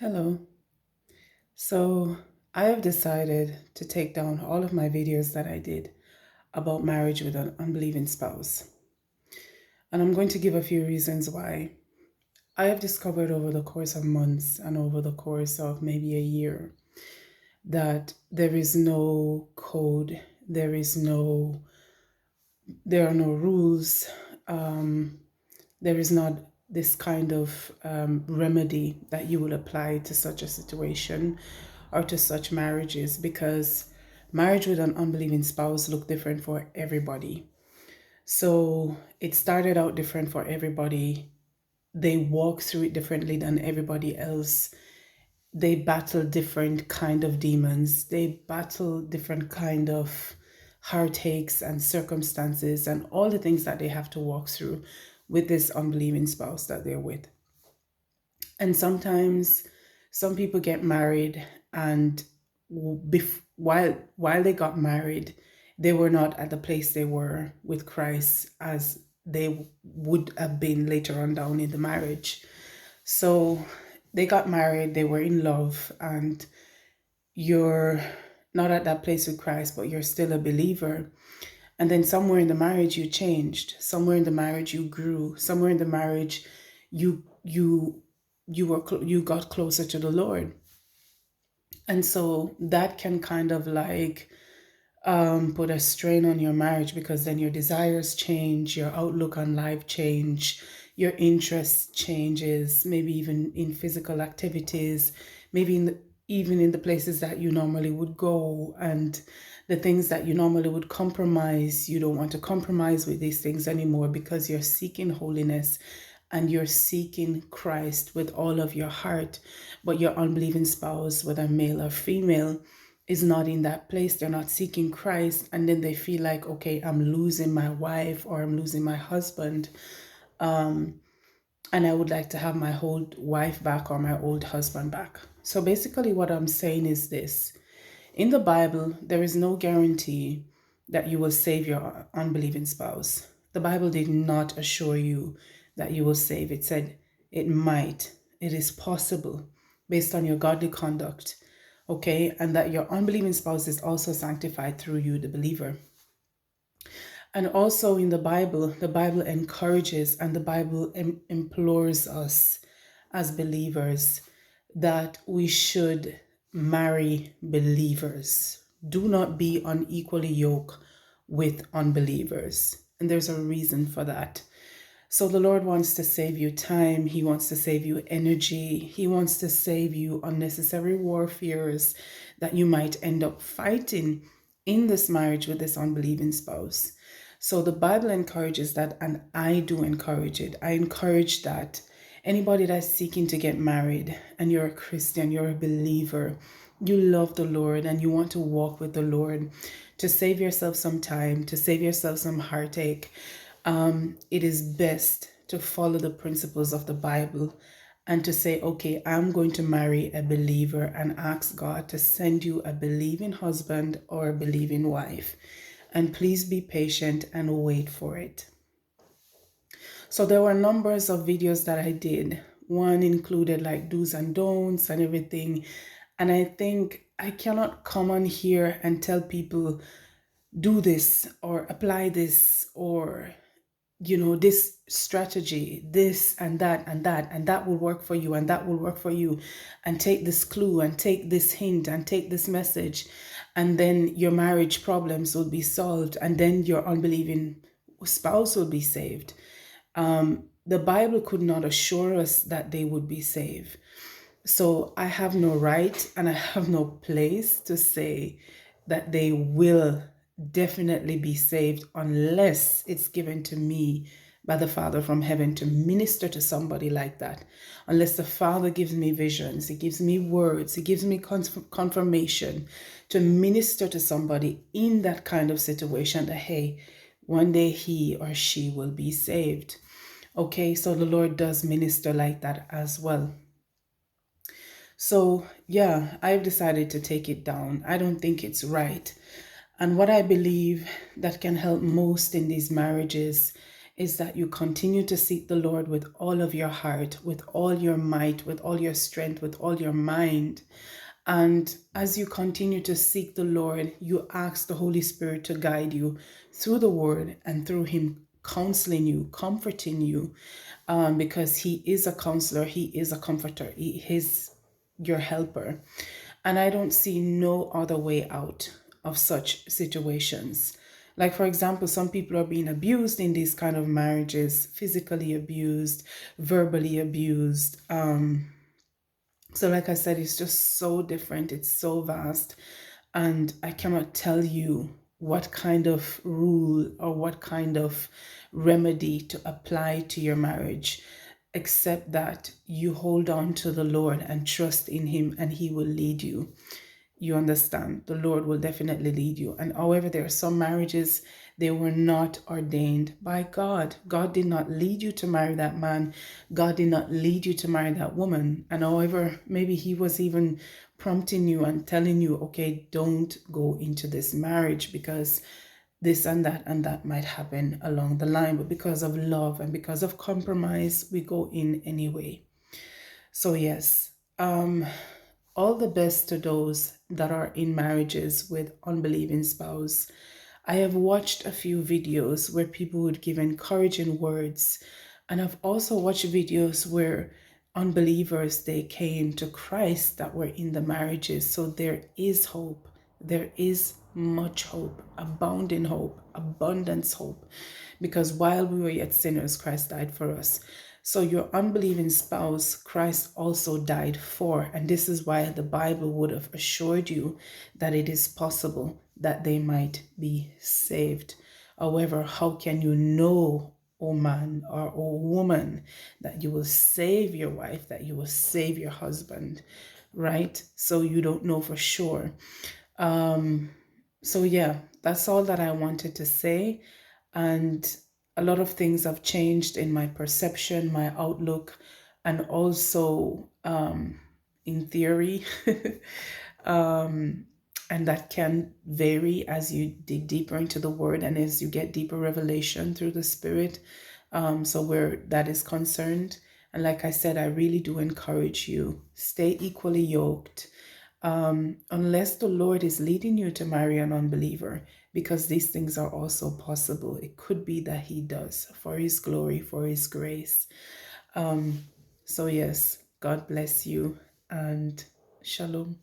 Hello. So I have decided to take down all of my videos that I did about marriage with an unbelieving spouse. And I'm going to give a few reasons why. I have discovered over the course of months and over the course of maybe a year that there is no code, there are no rules, um, there is not this kind of remedy that you will apply to such a situation or to such marriages, because marriage with an unbelieving spouse look different for everybody. So it started out different for everybody. They walk through it differently than everybody else. They battle different kind of demons. They battle different kind of heartaches and circumstances and all the things that they have to walk through with this unbelieving spouse that they're with. And sometimes some people get married and while they got married, they were not at the place they were with Christ as they would have been later on down in the marriage. So they got married, they were in love, and you're not at that place with Christ, but you're still a believer. And then somewhere in the marriage you changed. Somewhere in the marriage you grew. Somewhere in the marriage you got closer to the Lord. And so that can kind of like put a strain on your marriage, because then your desires change, your outlook on life change, your interest changes, maybe even in physical activities, maybe even in the places that you normally would go, and the things that you normally would compromise. You don't want to compromise with these things anymore because you're seeking holiness and you're seeking Christ with all of your heart. But your unbelieving spouse, whether male or female, is not in that place. They're not seeking Christ, and then they feel like, okay, I'm losing my wife or I'm losing my husband, and I would like to have my old wife back or my old husband back. So basically what I'm saying is this: in the Bible, there is no guarantee that you will save your unbelieving spouse. The Bible did not assure you that you will save. It said it might, it is possible based on your godly conduct, okay? And that your unbelieving spouse is also sanctified through you, the believer. And also in the Bible encourages and the Bible implores us as believers that we should marry believers. Do not be unequally yoked with unbelievers. And there's a reason for that. So the Lord wants to save you time. He wants to save you energy. He wants to save you unnecessary warfares that you might end up fighting in this marriage with this unbelieving spouse. So the Bible encourages that, and I do encourage it. I encourage that anybody that's seeking to get married and you're a Christian, you're a believer, you love the Lord and you want to walk with the Lord, to save yourself some time, to save yourself some heartache, it is best to follow the principles of the Bible and to say, okay, I'm going to marry a believer, and ask God to send you a believing husband or a believing wife. And please be patient and wait for it. So there were numbers of videos that I did. One included like do's and don'ts and everything. And I think I cannot come on here and tell people, do this or apply this, or this strategy, this and that and that, and that will work for you and that will work for you, and take this clue and take this hint and take this message, and then your marriage problems will be solved, and then your unbelieving spouse will be saved. The Bible could not assure us that they would be saved. So I have no right and I have no place to say that they will definitely be saved, unless it's given to me by the Father from heaven to minister to somebody like that. Unless the Father gives me visions, He gives me words, He gives me confirmation to minister to somebody in that kind of situation, that, hey, one day he or she will be saved. Okay, so the Lord does minister like that as well. So yeah, I've decided to take it down. I don't think it's right. And what I believe that can help most in these marriages is that you continue to seek the Lord with all of your heart, with all your might, with all your strength, with all your mind. And as you continue to seek the Lord, you ask the Holy Spirit to guide you through the word and through Him counseling you, comforting you, because He is a counselor, He is a comforter, He is your helper. And I don't see no other way out of such situations. Like, for example, some people are being abused in these kind of marriages, physically abused, verbally abused. So, like I said, it's just so different, it's so vast. And I cannot tell you what kind of rule or what kind of remedy to apply to your marriage, except that you hold on to the Lord and trust in Him, and He will lead you. You understand? The Lord will definitely lead you. And however, there are some marriages, they were not ordained by God. God did not lead you to marry that man. God did not lead you to marry that woman. And however, maybe He was even prompting you and telling you, okay, don't go into this marriage because this and that might happen along the line. But because of love and because of compromise, we go in anyway. So, yes, all the best to those that are in marriages with unbelieving spouse. I have watched a few videos where people would give encouraging words, and I've also watched videos where unbelievers they came to Christ that were in the marriages. So there is hope. There is much hope, abounding hope, abundance hope, because while we were yet sinners, Christ died for us. So your unbelieving spouse, Christ also died for. And this is why the Bible would have assured you that it is possible that they might be saved. However, how can you know, O man or O woman, that you will save your wife, that you will save your husband, right? So you don't know for sure. So yeah, that's all that I wanted to say. And a lot of things have changed in my perception, my outlook, and also in theory. And that can vary as you dig deeper into the word and as you get deeper revelation through the Spirit. So where that is concerned. And like I said, I really do encourage you, stay equally yoked. Unless the Lord is leading you to marry an unbeliever, because these things are also possible. It could be that He does for His glory, for His grace. So yes, God bless you and shalom.